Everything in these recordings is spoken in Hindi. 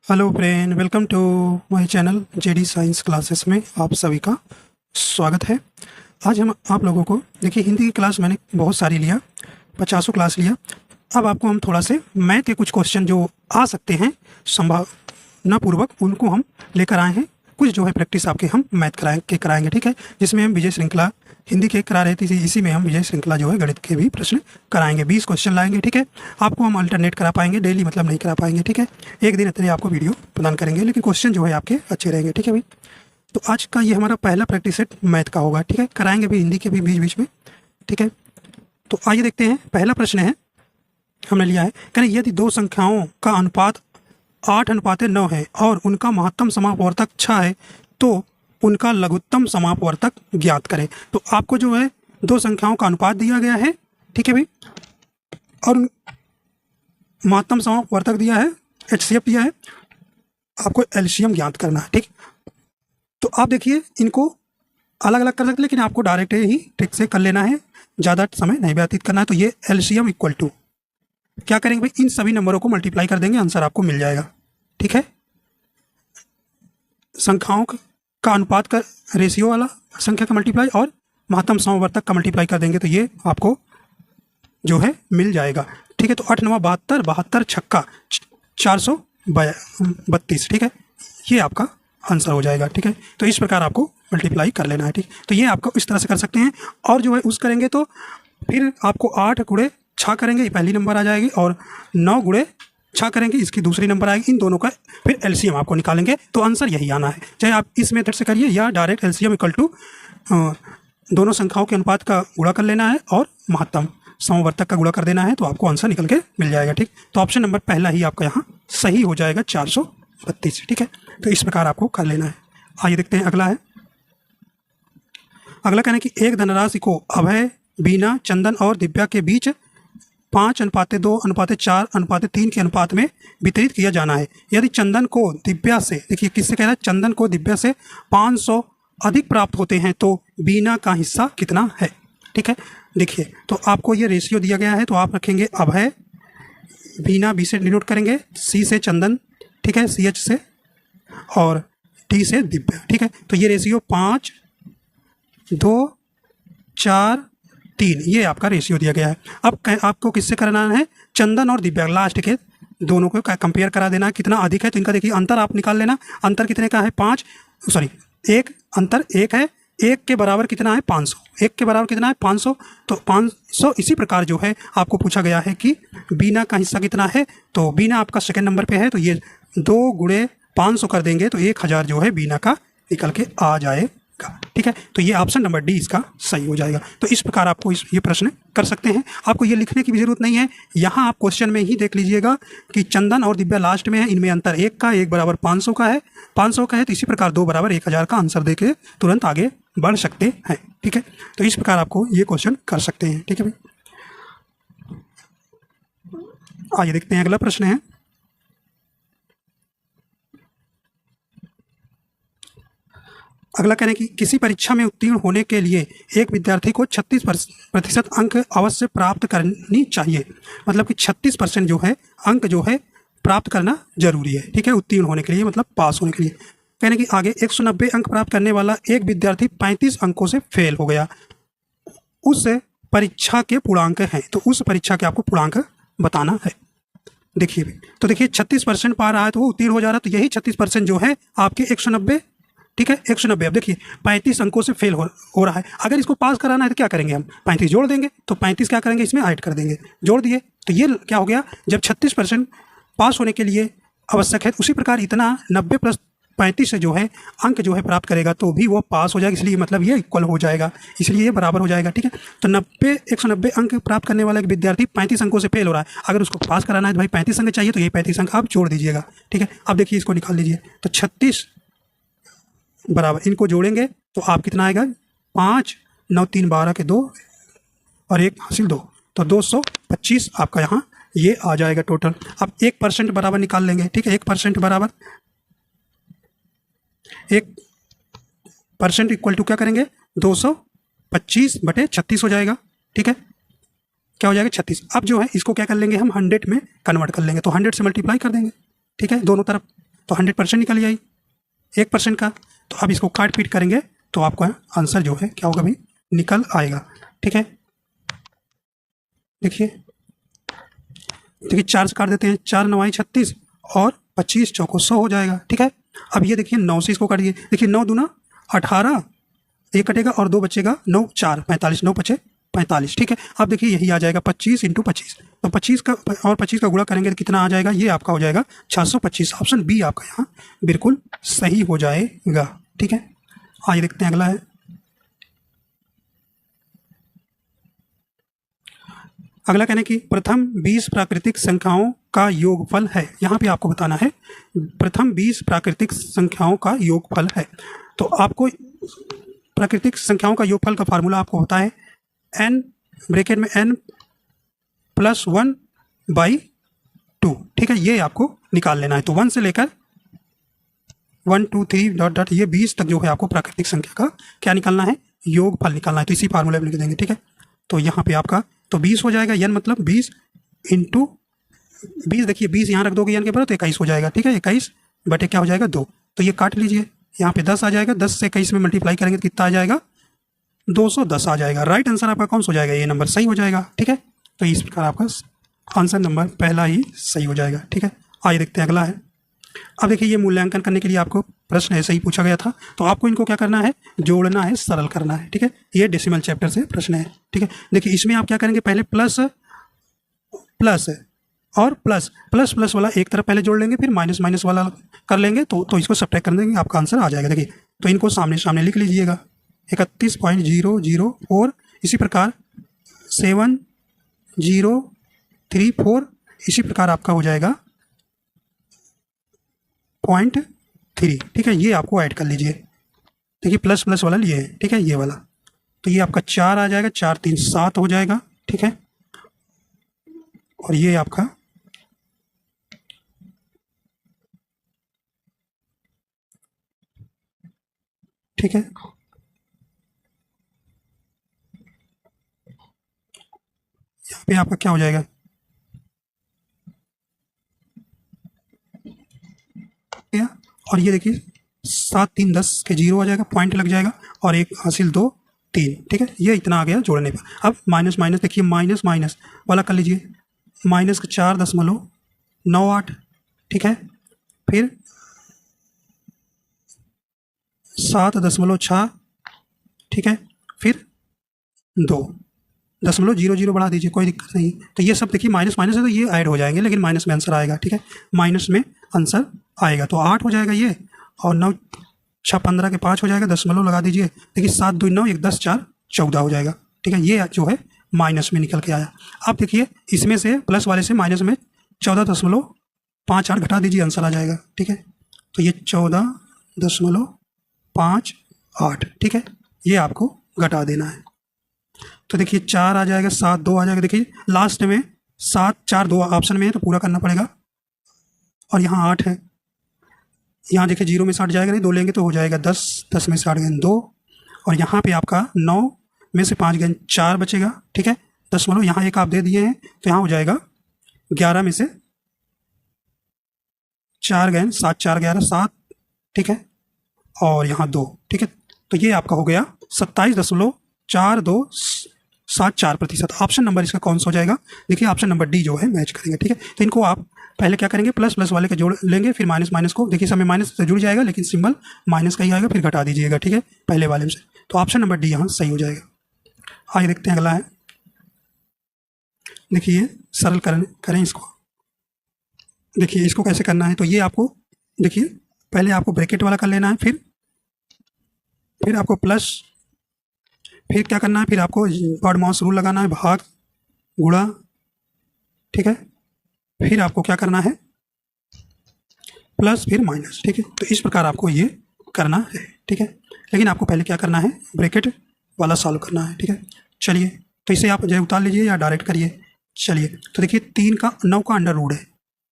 Hello friend, welcome to my channel JD science classes में आप सभी का स्वागत है। आज हम आप लोगों को देखिए हिंदी की क्लास मैंने बहुत सारी लिया, 50 क्लास लिया। अब आपको हम थोड़ा से मैथ के कुछ क्वेश्चन जो आ सकते हैं संभावनापूर्वक उनको हम लेकर आए हैं। कुछ जो है प्रैक्टिस आपके हम मैथ कराएंगे, ठीक है। जिसमें हम विजय श्रृंखला हिंदी के करा रहे थे, इसी में हम विजय श्रृंखला जो है गणित के भी प्रश्न कराएंगे। 20 क्वेश्चन लाएंगे, ठीक है। आपको हम अल्टरनेट करा पाएंगे, डेली मतलब नहीं करा पाएंगे, ठीक है। एक दिन इतने आपको वीडियो प्रदान करेंगे, लेकिन क्वेश्चन जो है आपके अच्छे रहेंगे, ठीक है भाई। तो आज का ये हमारा पहला प्रैक्टिस सेट मैथ का होगा, ठीक है। कराएंगे भी हिंदी के भी बीच बीच में, ठीक है। तो आइए देखते हैं। पहला प्रश्न है, हमने लिया है, कहना यदि दो संख्याओं का अनुपात 8:9 है और उनका महत्तम समापवर्तक 6 है तो उनका लघुत्तम समापवर्तक ज्ञात करें। तो आपको जो है दो संख्याओं का अनुपात दिया गया है, ठीक है भाई, और महत्तम समापवर्तक दिया है, HCF दिया है, आपको एलसीएम ज्ञात करना है, ठीक। तो आप देखिए इनको अलग अलग कर सकते, लेकिन आपको डायरेक्ट ही ट्रिक से कर लेना है, ज़्यादा समय नहीं व्यतीत करना है। तो ये एलसीएम इक्वल टू क्या करेंगे भाई, इन सभी नंबरों को मल्टीप्लाई कर देंगे, आंसर आपको मिल जाएगा, ठीक है। संख्याओं का अनुपात का रेशियो वाला संख्या का मल्टीप्लाई और महत्तम समवर्तक का मल्टीप्लाई कर देंगे तो ये आपको जो है मिल जाएगा, ठीक है। तो 8 9 72, 72 छक्का 432, ठीक है। ये आपका आंसर हो जाएगा, ठीक है। तो इस प्रकार आपको मल्टीप्लाई कर लेना है, ठीक। तो ये आपको इस तरह से कर सकते हैं। और जो है उस करेंगे तो फिर आपको 8 गुणे 6 करेंगे, ये पहली नंबर आ जाएगी, और 9 गुणे 6 करेंगे, इसकी दूसरी नंबर आएगी। इन दोनों का फिर एलसीएम आपको निकालेंगे तो आंसर यही आना है। चाहे आप इस मेथड से करिए या डायरेक्ट एलसीएम इक्वल टू दोनों संख्याओं के अनुपात का गुणा कर लेना है और महत्तम समवर्तक का गुणा कर देना है, तो आपको आंसर निकल के मिल जाएगा, ठीक। तो ऑप्शन नंबर पहला ही आपका यहाँ सही हो जाएगा, 432, ठीक है। तो इस प्रकार आपको कर लेना है। आइए देखते हैं अगला है। अगला कहना है कि एक धनराशि को अभय, बीना, चंदन और दिव्या के बीच 5:2:4:3 के अनुपात में वितरित किया जाना है। यदि चंदन को दिव्या से, देखिए किससे कह रहा है, चंदन को दिव्या से 500 अधिक प्राप्त होते हैं तो बीना का हिस्सा कितना है, ठीक है। देखिए तो आपको ये रेशियो दिया गया है, तो आप रखेंगे अभय, बीना बी से डिनोट करेंगे, सी से चंदन, ठीक है, CH से, और डी से दिव्या, ठीक है। तो ये रेशियो 5, 2, 4, 3, ये आपका रेशियो दिया गया है। अब आपको किससे करना है, चंदन और दिव्या लास्ट के दोनों को कंपेयर करा देना है, कितना अधिक है। तो इनका देखिए अंतर आप निकाल लेना, अंतर कितने का है, 1 अंतर 1 है, 1 के बराबर कितना है, 500, 1 के बराबर कितना है, 500। तो 500 इसी प्रकार जो है आपको पूछा गया है कि बीना का हिस्सा कितना है, तो बीना आपका सेकंड नंबर पे है, तो ये 2 गुणे 500 कर देंगे तो 1000 जो है बीना का निकल के आ जाएगा, ठीक है। तो ये ऑप्शन नंबर डी इसका सही हो जाएगा। तो इस प्रकार आपको ये प्रश्न कर सकते हैं। आपको ये लिखने की भी जरूरत नहीं है, यहाँ आप क्वेश्चन में ही देख लीजिएगा कि चंदन और दिव्या लास्ट में है, इनमें अंतर 1 का, 1 बराबर 500 का है, 500 का है, तो इसी प्रकार 2 बराबर 1000 का आंसर देके तुरंत आगे बढ़ सकते हैं, ठीक है। तो इस प्रकार आपको ये क्वेश्चन कर सकते हैं, ठीक है भाई। आइए देखते हैं अगला प्रश्न है। अगला कहना है कि किसी परीक्षा में उत्तीर्ण होने के लिए एक विद्यार्थी को 36% अंक अवश्य प्राप्त करनी चाहिए। मतलब कि 36% जो है अंक जो है प्राप्त करना जरूरी है, ठीक है, उत्तीर्ण होने के लिए, मतलब पास होने के लिए। कहने कि आगे 190 अंक प्राप्त करने वाला एक विद्यार्थी 35 अंकों से फेल हो गया, उस परीक्षा के पूर्णांक हैं, तो उस परीक्षा के आपको पूर्णांक बताना है। देखिए तो देखिए 36% पा रहा है तो वो उत्तीर्ण हो जा रहा है, तो यही 36% जो है आपके 190, ठीक है, 190। अब देखिए 35 अंकों से फेल हो रहा है, अगर इसको पास कराना है तो क्या करेंगे, हम 35 जोड़ देंगे, तो 35 क्या करेंगे, इसमें ऐड कर देंगे, जोड़ दिए, तो ये क्या हो गया, जब 36% पास होने के लिए आवश्यक है, उसी प्रकार इतना 90 + 35 से जो है अंक जो है प्राप्त करेगा तो भी वो पास हो जाएगा, इसलिए मतलब ये इक्वल हो जाएगा, इसलिए ये बराबर हो जाएगा, ठीक है। तो 190 अंक प्राप्त करने वाला एक विद्यार्थी 35 अंकों से फेल हो रहा है, अगर उसको पास कराना है तो भाई 35 अंक चाहिए, तो ये 35 अंक आप जोड़ दीजिएगा, ठीक है। अब देखिए इसको निकाल लीजिए, तो 36 बराबर, इनको जोड़ेंगे तो आप कितना आएगा, 5 9 3 12 के 2 और 1 हासिल 2, तो 225 आपका यहाँ ये आ जाएगा टोटल। अब 1% बराबर निकाल लेंगे, ठीक है, 1% बराबर 1% इक्वल टू क्या करेंगे, 225/36 हो जाएगा, ठीक है, क्या हो जाएगा 36। अब जो है इसको क्या कर लेंगे हम 100 में कन्वर्ट कर लेंगे, तो 100 से मल्टीप्लाई कर देंगे, ठीक है, दोनों तरफ तो 100% निकल जाएगी 1% का। तो अब इसको काट पीट करेंगे तो आपका आंसर जो है क्या होगा भाई, निकल आएगा। ठीक है, देखिए देखिए 4 से काट देते हैं, 4 9 36 और 25 चौको 100 हो जाएगा। ठीक है, अब ये देखिए 9 से इसको काटिए, देखिए 9 दूना 18, एक कटेगा और 2 बचेगा, 9 4 45, 9 बचे 45। ठीक है, अब देखिए यही आ जाएगा 25 × 25, तो 25 का और 25 का गुणा करेंगे तो कितना आ जाएगा, ये आपका हो जाएगा 625। ऑप्शन बी आपका यहाँ बिल्कुल सही हो जाएगा। ठीक है, आइए देखते हैं अगला है। अगला कहने की प्रथम 20 प्राकृतिक संख्याओं का योगफल है। यहाँ पे आपको बताना है प्रथम 20 प्राकृतिक संख्याओं का योगफल है। तो आपको प्राकृतिक संख्याओं का योगफल का फार्मूला आपको होता है n ब्रैकेट में n + 1/2। ठीक है, ये आपको निकाल लेना है। तो 1 से लेकर 1 2 3 डॉट डॉट ये 20 तक जो है आपको प्राकृतिक संख्या का क्या निकालना है, योगफल निकालना है। तो इसी फार्मूले में लिख देंगे। ठीक है, तो यहाँ पे आपका तो 20 हो जाएगा, n मतलब 20 × 20, देखिए 20 यहाँ रख दोगे n के बराबर तो 21 हो जाएगा। ठीक है, 21 बटे क्या हो जाएगा 2, तो ये काट लीजिए, यहाँ पे 10 आ जाएगा, 10 से 21 में मल्टीप्लाई करेंगे तो कितना आ जाएगा, 210 आ जाएगा। राइट आंसर आपका कौन सा हो जाएगा, ये नंबर सही हो जाएगा। ठीक है, तो इस प्रकार आपका आंसर नंबर पहला ही सही हो जाएगा। ठीक है, आइए देखते हैं अगला है। अब देखिए ये मूल्यांकन करने के लिए आपको प्रश्न ऐसे ही पूछा गया था, तो आपको इनको क्या करना है, जोड़ना है, सरल करना है। ठीक है, ये डेसिमल चैप्टर से प्रश्न है। ठीक है, देखिए इसमें आप क्या करेंगे, पहले प्लस प्लस और प्लस प्लस प्लस वाला एक तरफ पहले जोड़ लेंगे, फिर माइनस माइनस वाला कर लेंगे, तो इसको सब्ट्रैक्ट कर देंगे, आपका आंसर आ जाएगा। देखिए तो इनको सामने सामने लिख लीजिएगा, 31.004, इसी प्रकार 7034, इसी प्रकार आपका हो जाएगा 0.3। ठीक है, ये आपको ऐड कर लीजिए, देखिए प्लस प्लस वाला लिए है। ठीक है, ये वाला, तो ये आपका 4 आ जाएगा, 4 3 7 हो जाएगा। ठीक है, और ये आपका ठीक है, यहाँ पे आपका क्या हो जाएगा, और ये देखिए 7 3 10 के 0 आ जाएगा, पॉइंट लग जाएगा, और 1 हासिल 2 3। ठीक है, ये इतना आ गया जोड़ने पर। अब माइनस माइनस देखिए, माइनस माइनस वाला कर लीजिए, -4.98। ठीक है, फिर 7.6। ठीक है, फिर 2.00 बढ़ा दीजिए, कोई दिक्कत नहीं। तो ये सब देखिए माइनस माइनस है तो ये ऐड हो जाएंगे, लेकिन माइनस में आंसर आएगा। ठीक है, माइनस में आंसर आएगा, तो 8 हो जाएगा ये, और 9 6 15 के 5 हो जाएगा, दशमलव लगा दीजिए, देखिए 7 2 9 1 10 4 14 हो जाएगा। ठीक है, ये जो है माइनस में निकल के आया। अब देखिए इसमें से प्लस वाले से माइनस में 14.58 घटा दीजिए, आंसर आ जाएगा। ठीक है, तो ये 14.58। ठीक है, ये आपको घटा देना है। तो देखिए 4 आ जाएगा, 7 2 आ जाएगा, देखिए लास्ट में 7 4 2 ऑप्शन में है तो पूरा करना पड़ेगा, और यहाँ 8 है, यहाँ देखिए 0 में से 8 जाएगा नहीं, 2 लेंगे तो हो जाएगा 10, 10 में से 8 गए 2, और यहाँ पे आपका 9 में से 5 गए 4 बचेगा। ठीक है, दशमलव यहाँ एक आप दे दिए हैं तो यहाँ हो जाएगा 11 में से 4 गए 7 4 11 7। ठीक है, और यहाँ 2। ठीक है, तो ये आपका हो गया 27.4274%। ऑप्शन नंबर इसका कौन सा हो जाएगा, देखिए ऑप्शन नंबर डी जो है मैच करेंगे। ठीक है, तो इनको आप पहले क्या करेंगे, प्लस प्लस वाले के जोड़ लेंगे, फिर माइनस माइनस को, देखिए समय माइनस से जुड़ जाएगा लेकिन सिंबल माइनस का ही आएगा, फिर घटा दीजिएगा। ठीक है, पहले वाले में से, तो ऑप्शन नंबर डी यहाँ सही हो जाएगा। आइए देखते हैं अगला है। देखिए सरल करें इसको, देखिए इसको कैसे करना है, तो ये आपको देखिए पहले आपको ब्रैकेट वाला कर लेना है, फिर आपको प्लस, फिर क्या करना है, फिर आपको बॉड माउस रूल लगाना है, भाग गुणा। ठीक है, फिर आपको क्या करना है, प्लस फिर माइनस। ठीक है, तो इस प्रकार आपको ये करना है। ठीक है, लेकिन आपको पहले क्या करना है, ब्रैकेट वाला सॉल्व करना है। ठीक है, चलिए तो इसे आप जो उतार लीजिए या डायरेक्ट करिए। चलिए तो देखिए 3 का 9 का अंडर रूट है,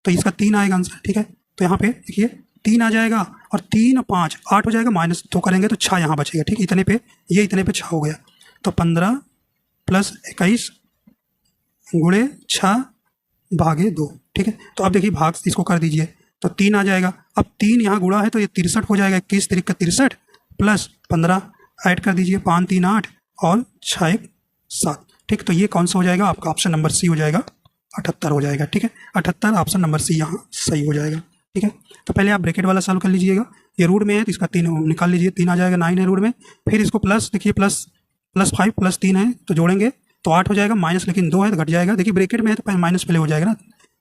तो इसका 3 आएगा आंसर। ठीक है, तो यहाँ पे देखिए 3 आ जाएगा, और 3 5 8 हो जाएगा, -2 करेंगे तो 6 यहाँ बचेगा। ठीक, इतने पे ये इतने पे 6 हो गया, तो 15 + 21 × 6 भागे 2। ठीक है, तो अब देखिए भाग इसको कर दीजिए, तो 3 आ जाएगा। अब 3 यहाँ गुणा है तो ये 63 हो जाएगा। 21 तिरिक का 63 प्लस 15 ऐड कर दीजिए, 5 3 8 और 6 1 7। ठीक, तो ये कौन सा हो जाएगा आपका? ऑप्शन नंबर सी हो जाएगा, 78 हो जाएगा। ठीक है, 78 ऑप्शन नंबर सी यहाँ सही हो जाएगा। ठीक है, तो पहले आप ब्रैकेट वाला सॉल्व कर लीजिएगा। ये रूट में है तो इसका 3 निकाल लीजिए, 3 आ जाएगा। 9 है रूट में, फिर इसको प्लस, देखिए प्लस 5 प्लस 3 है तो जोड़ेंगे तो 8 हो जाएगा। माइनस लेकिन 2 है तो घट जाएगा। देखिए ब्रैकेट में है तो माइनस पहले हो जाएगा ना।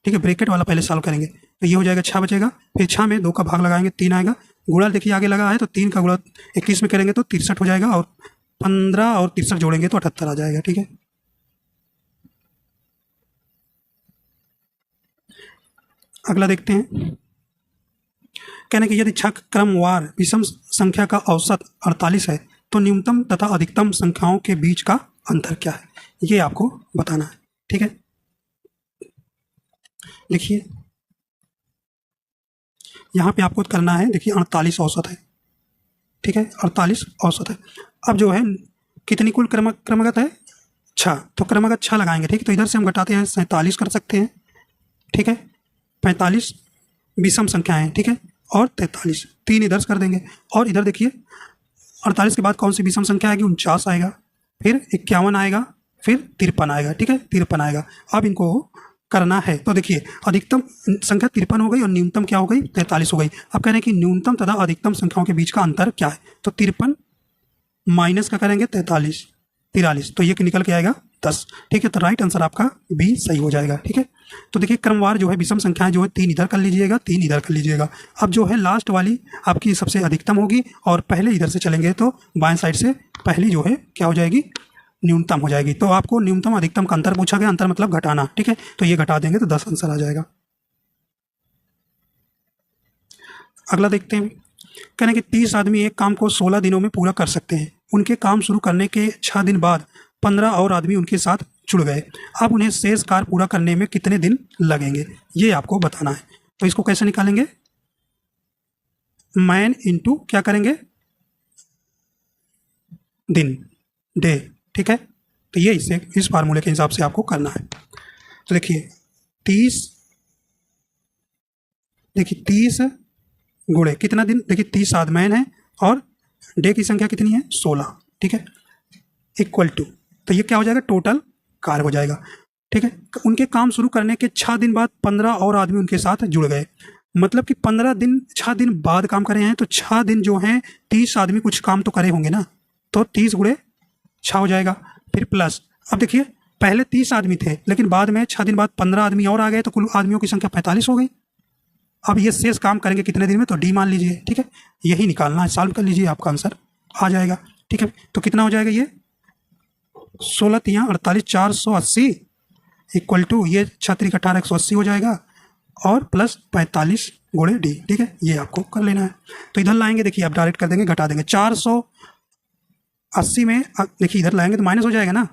ठीक है, ब्रैकेट वाला पहले सॉल्व करेंगे तो ये हो जाएगा 6 बचेगा। फिर 6 में 2 का भाग लगाएंगे, 3 आएगा। गुणा देखिए आगे लगा है तो 3 का गुणा 21 में करेंगे तो 63 हो जाएगा, और 15 और 63 जोड़ेंगे तो 78 आ जाएगा। ठीक है, अगला देखते हैं। कहने कि यदि छह क्रमवार विषम संख्या का औसत 48 है तो न्यूनतम तथा अधिकतम संख्याओं के बीच का अंतर क्या है, ये आपको बताना है। ठीक है, लिखिए यहाँ पे आपको करना है। देखिए 48 औसत है। ठीक है, 48 औसत है। अब जो है कितनी कुल क्रमागत है? 6, तो क्रमागत 6 लगाएंगे। ठीक है, तो इधर से हम घटाते हैं 47 कर सकते हैं। ठीक है, 45 विषम संख्या है। ठीक है, और 43, 3 इधर कर देंगे। और इधर देखिए 48 के बाद कौन सी विषम संख्या आएगी? 49 आएगा, फिर 51 आएगा, फिर 53 आएगा। ठीक है, 53 आएगा। अब इनको करना है तो देखिए अधिकतम संख्या 53 हो गई और न्यूनतम क्या हो गई? 43 हो गई। अब कह रहे हैं कि न्यूनतम तथा अधिकतम संख्याओं के बीच का अंतर क्या है? तो 53 माइनस का करेंगे 43, तो ये निकल के आएगा 10। ठीक है, तो राइट आंसर आपका बी सही हो जाएगा। ठीक है, तो देखिए क्रमवार जो है विषम संख्याएं जो है 3 इधर कर लीजिएगा, 3 इधर कर लीजिएगा। अब जो है लास्ट वाली आपकी सबसे अधिकतम होगी, और पहले इधर से चलेंगे तो बाएं साइड से पहली जो है क्या हो जाएगी? न्यूनतम हो जाएगी। तो आपको न्यूनतम अधिकतम का अंतर पूछा गया, अंतर मतलब घटाना। ठीक है, तो ये घटा देंगे तो 10 आंसर आ जाएगा। अगला देखते हैं। कहने कि 30 आदमी एक काम को 16 दिनों में पूरा कर सकते हैं। उनके काम शुरू करने के 6 दिन बाद 15 और आदमी उनके साथ जुड़ गए। अब उन्हें शेष कार्य पूरा करने में कितने दिन लगेंगे, ये आपको बताना है। तो इसको कैसे निकालेंगे? मैन इंटू क्या करेंगे? दिन, डे। ठीक है, तो ये इस फार्मूले के हिसाब से आपको करना है। तो देखिए 30 गुणे कितना दिन? देखिए 30 आदमैन है और डे की संख्या कितनी है? 16। ठीक है, इक्वल टू, तो ये क्या हो जाएगा? टोटल कार्य हो जाएगा। ठीक है, उनके काम शुरू करने के 6 दिन बाद 15 और आदमी उनके साथ जुड़ गए। मतलब कि 6 दिन बाद काम करे हैं, तो 6 दिन जो हैं 30 आदमी कुछ काम तो करे होंगे ना, तो 30 गुणे 6 हो जाएगा। फिर प्लस, अब देखिए पहले 30 आदमी थे लेकिन बाद में 6 दिन बाद 15 आदमी और आ गए, तो कुल आदमियों की संख्या 45 हो गई। अब ये शेष काम करेंगे कितने दिन में? तो डी मान लीजिए। ठीक है, यही निकालना है, सॉल्व कर लीजिए, आपका आंसर आ जाएगा। ठीक है, तो कितना हो जाएगा? ये 16 3 48, 480 इक्वल टू ये 6 3 18 180 हो जाएगा, और प्लस 45 गुणे डी। ठीक है, ये आपको कर लेना है। तो इधर लाएंगे, देखिए आप डायरेक्ट कर देंगे, घटा देंगे। 480 में देखिए इधर लाएंगे तो माइनस हो जाएगा ना,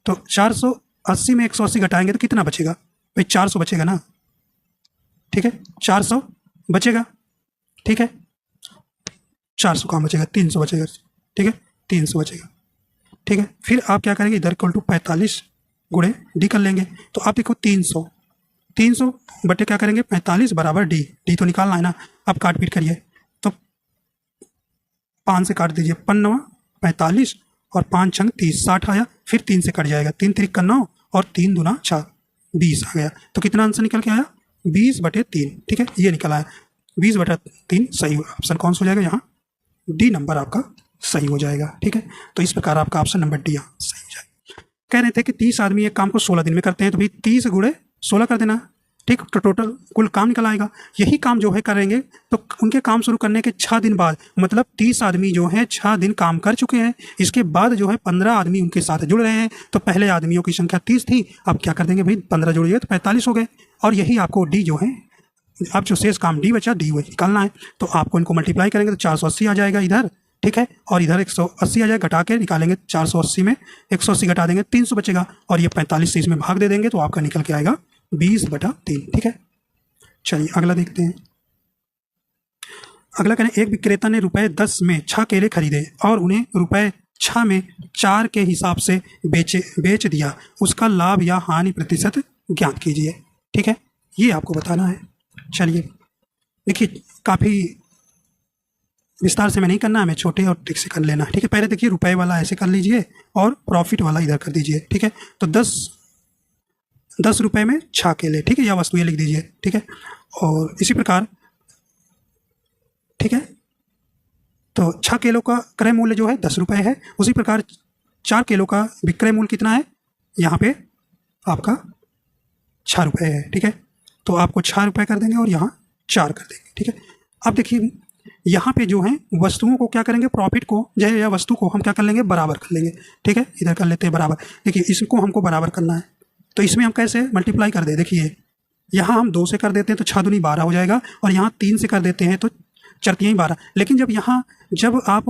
तो 480 में 180 घटाएंगे तो कितना बचेगा भाई? 400 बचेगा ना। ठीक है, 400 बचेगा। ठीक है, 400 कहाँ बचेगा? 300 बचेगा। ठीक है, 300 बचेगा। ठीक है, फिर आप क्या करेंगे? इधर इक्वल टू 45 गुणे डी कर लेंगे। तो आप देखो 300 बटे क्या करेंगे? 45 बराबर डी। डी तो निकालना है ना। अब काट पीट करिए, तो 5 से काट दीजिए, 5 45 और 5 छंग 30, 60 आया। फिर 3 से कट जाएगा, 3 3 9 और 3 दूना 4, 20 आ गया। तो कितना आंसर निकल के आया? 20/3। ठीक है, ये निकला है 20/3 सही। ऑप्शन कौन सा हो जाएगा यहाँ? डी नंबर आपका सही हो जाएगा। ठीक है, तो इस प्रकार आपका ऑप्शन नंबर डी यहाँ सही हो जाएगा। कह रहे थे कि 30 आदमी एक काम को 16 दिन में करते हैं, तो भाई 30 गुणे 16 कर देना। ठीक, तो टोटल कुल काम निकल आएगा। यही काम जो है करेंगे तो उनके काम शुरू करने के 6 दिन बाद, मतलब 30 आदमी जो हैं 6 दिन काम कर चुके हैं, इसके बाद जो है 15 आदमी उनके साथ जुड़ रहे हैं। तो पहले आदमियों की संख्या 30 थी, अब क्या कर देंगे भाई? 15 जोड़िए तो 45 हो गए। और यही आपको डी जो है, अब जो शेष काम डी बचा, डी वही निकालना है। तो आपको इनको मल्टीप्लाई करेंगे तो 480 आ जाएगा इधर। ठीक है, और इधर 180 आ जाएगा, घटा के निकालेंगे 480 में 180 घटा देंगे 300 बचेगा, और ये 45 से इसमें भाग दे देंगे तो आपका निकल के आएगा 20/3। ठीक है, चलिए अगला देखते हैं। अगला कहना, एक विक्रेता ने ₹10 में 6 केले खरीदे और उन्हें ₹6 में 4 के हिसाब से बेच दिया। उसका लाभ या हानि प्रतिशत ज्ञात कीजिए। ठीक है, ये आपको बताना है। चलिए देखिए काफ़ी विस्तार से मैं नहीं करना, हमें छोटे और ट्रिक से कर लेना है, ठीक है। पहले देखिए रुपए वाला ऐसे कर लीजिए और प्रॉफिट वाला इधर कर दीजिए, ठीक है। तो 10 रुपये में 6 केले, ठीक है, या वस्तुएं लिख दीजिए, ठीक है। और इसी प्रकार, ठीक है, तो 6 किलो का क्रय मूल्य जो है 10 रुपये है। उसी प्रकार 4 किलो का विक्रय मूल्य कितना है, यहाँ पे आपका 6 रुपये है, ठीक है। तो आपको 6 रुपये कर देंगे और यहाँ 4 कर देंगे, ठीक है। अब देखिए यहाँ पे जो है वस्तुओं को क्या करेंगे, प्रॉफिट को जो है या वस्तु को हम क्या कर लेंगे, बराबर कर लेंगे, ठीक है। इधर कर लेते हैं बराबर। देखिए इसको हमको बराबर करना है, तो इसमें हम कैसे मल्टीप्लाई कर दे, देखिए यहाँ हम 2 से कर देते हैं तो 6 दूनी 12 हो जाएगा, और यहाँ 3 से कर देते हैं तो 4 तियाई 12। लेकिन जब आप